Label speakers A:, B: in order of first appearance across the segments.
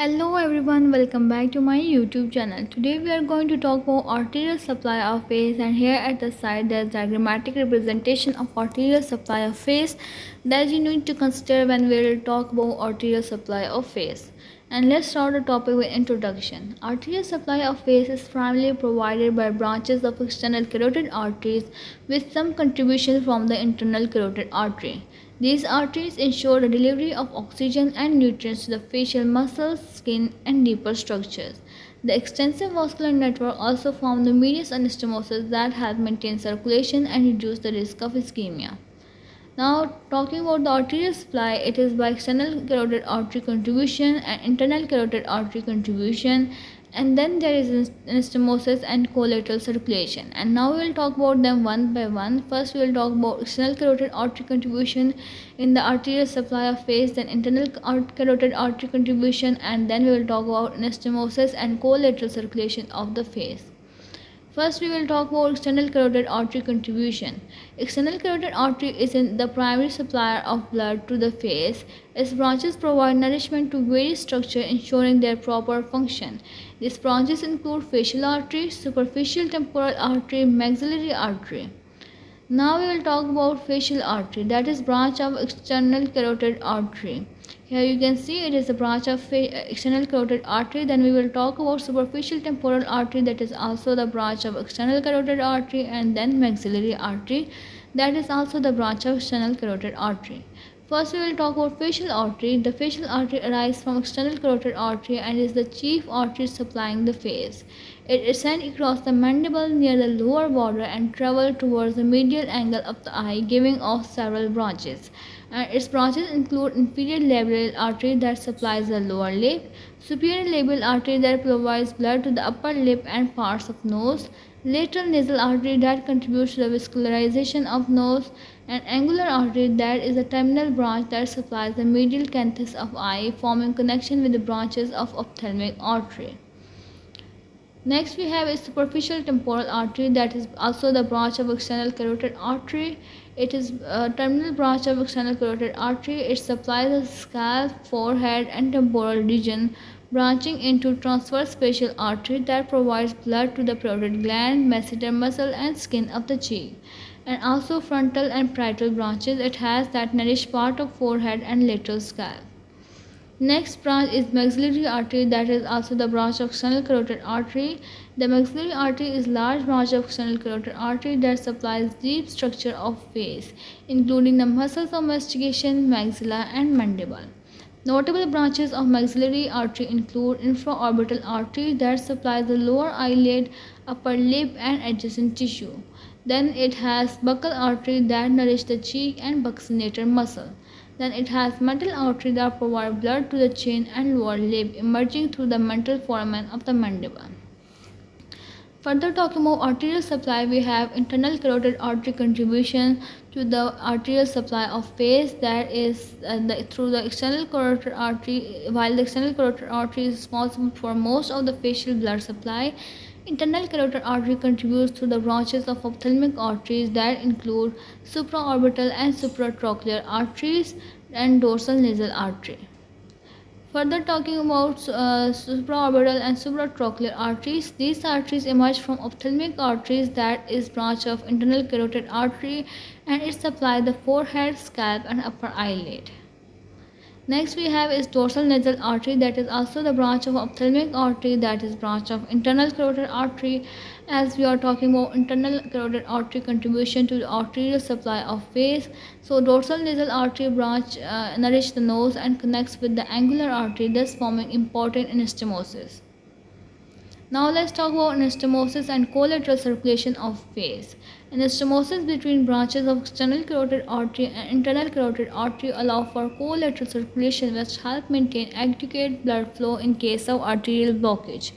A: Hello everyone, welcome back to my YouTube channel. Today we are going to talk about arterial supply of face, and here at the side there is diagrammatic representation of arterial supply of face that you need to consider when we will talk about arterial supply of face. And let's start the topic with introduction. Arterial supply of face is primarily provided by branches of external carotid arteries with some contribution from the internal carotid artery. These arteries ensure the delivery of oxygen and nutrients to the facial muscles, skin, and deeper structures. The extensive vascular network also forms the medius anastomosis that help maintain circulation and reduce the risk of ischemia. Now, talking about the arterial supply, it is by external carotid artery contribution and internal carotid artery contribution, and then there is anastomosis and collateral circulation. And now we will talk about them one by one. First, we will talk about external carotid artery contribution in the arterial supply of face, then internal carotid artery contribution, and then we will talk about anastomosis and collateral circulation of the face. First, we will talk about external carotid artery contribution. External carotid artery is the primary supplier of blood to the face. Its branches provide nourishment to various structures, ensuring their proper function. These branches include facial artery, superficial temporal artery, maxillary artery. Now we will talk about facial artery, that is branch of external carotid artery. Here you can see it is a branch of external carotid artery. Then we will talk about superficial temporal artery, that is also the branch of external carotid artery, and then maxillary artery, that is also the branch of external carotid artery. First, we will talk about facial artery. The facial artery arises from external carotid artery and is the chief artery supplying the face. It ascends across the mandible near the lower border and travels towards the medial angle of the eye, giving off several branches. And its branches include inferior labial artery that supplies the lower lip, superior labial artery that provides blood to the upper lip and parts of nose, lateral nasal artery that contributes to the vascularization of nose, and angular artery that is a terminal branch that supplies the medial canthus of eye, forming connection with the branches of ophthalmic artery. Next, we have a superficial temporal artery that is also the branch of external carotid artery. It is a terminal branch of external carotid artery. It supplies the scalp, forehead, and temporal region, branching into transverse facial artery that provides blood to the parotid gland, masseter muscle, and skin of the cheek. And also frontal and parietal branches it has that nourish part of forehead and lateral scalp. Next branch is maxillary artery, that is also the branch of external carotid artery. The maxillary artery is large branch of external carotid artery that supplies deep structure of face, including the muscles of mastication, maxilla, and mandible. Notable branches of maxillary artery include infraorbital artery that supplies the lower eyelid, upper lip, and adjacent tissue. Then it has buccal artery that nourishes the cheek and buccinator muscle. Then it has mental artery that provides blood to the chin and lower lip, emerging through the mental foramen of the mandible. Further talking about arterial supply, we have internal carotid artery contribution to the arterial supply of face, that is through the external carotid artery. While the external carotid artery is responsible for most of the facial blood supply, internal carotid artery contributes through the branches of ophthalmic arteries that include supraorbital and supratrochlear arteries and dorsal nasal artery. Further talking about supraorbital and supratrochlear arteries, these arteries emerge from ophthalmic arteries, that is branch of internal carotid artery, and it supplies the forehead, scalp, and upper eyelid. Next we have is dorsal nasal artery, that is also the branch of ophthalmic artery, that is branch of internal carotid artery. As we are talking about internal carotid artery contribution to the arterial supply of face, so dorsal nasal artery branch nourishes the nose and connects with the angular artery, thus forming important anastomosis. Now let's talk about anastomosis and collateral circulation of face. Anastomosis between branches of external carotid artery and internal carotid artery allow for collateral circulation, which help maintain adequate blood flow in case of arterial blockage.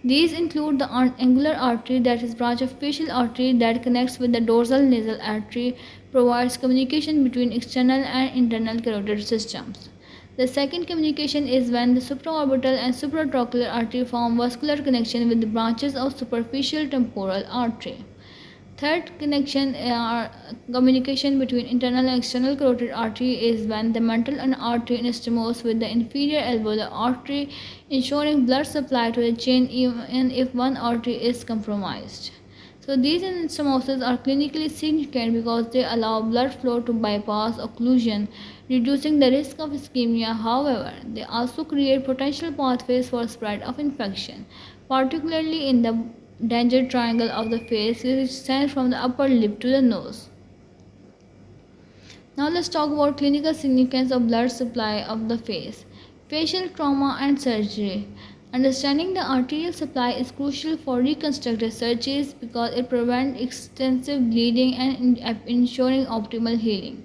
A: These include the angular artery, that is branch of facial artery that connects with the dorsal nasal artery, provides communication between external and internal carotid systems. The second communication is when the supraorbital and supratrochlear artery form vascular connection with the branches of superficial temporal artery. Third connection or communication between internal and external carotid artery is when the mental artery anastomoses with the inferior alveolar artery, ensuring blood supply to the chain even if one artery is compromised. So these anastomoses are clinically significant because they allow blood flow to bypass occlusion, reducing the risk of ischemia. However, they also create potential pathways for spread of infection, particularly in the danger triangle of the face, which extends from the upper lip to the nose. Now let's talk about clinical significance of blood supply of the face. Facial trauma and surgery. Understanding the arterial supply is crucial for reconstructive surgeries because it prevents extensive bleeding and ensuring optimal healing.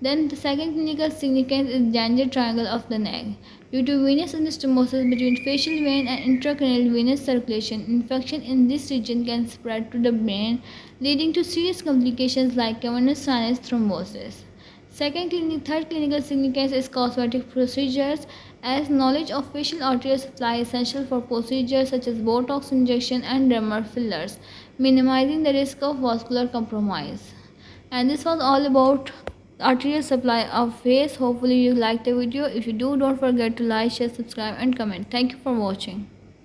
A: Then the second clinical significance is danger triangle of the neck. Due to venous anastomosis between facial vein and intracranial venous circulation, infection in this region can spread to the brain, leading to serious complications like cavernous sinus thrombosis. Third clinical significance is cosmetic procedures, as knowledge of facial arterial supply is essential for procedures such as Botox injection and dermal fillers, minimizing the risk of vascular compromise. And this was all about arterial supply of face. Hopefully you liked the video. If you do, don't forget to like, share, subscribe and comment. Thank you for watching.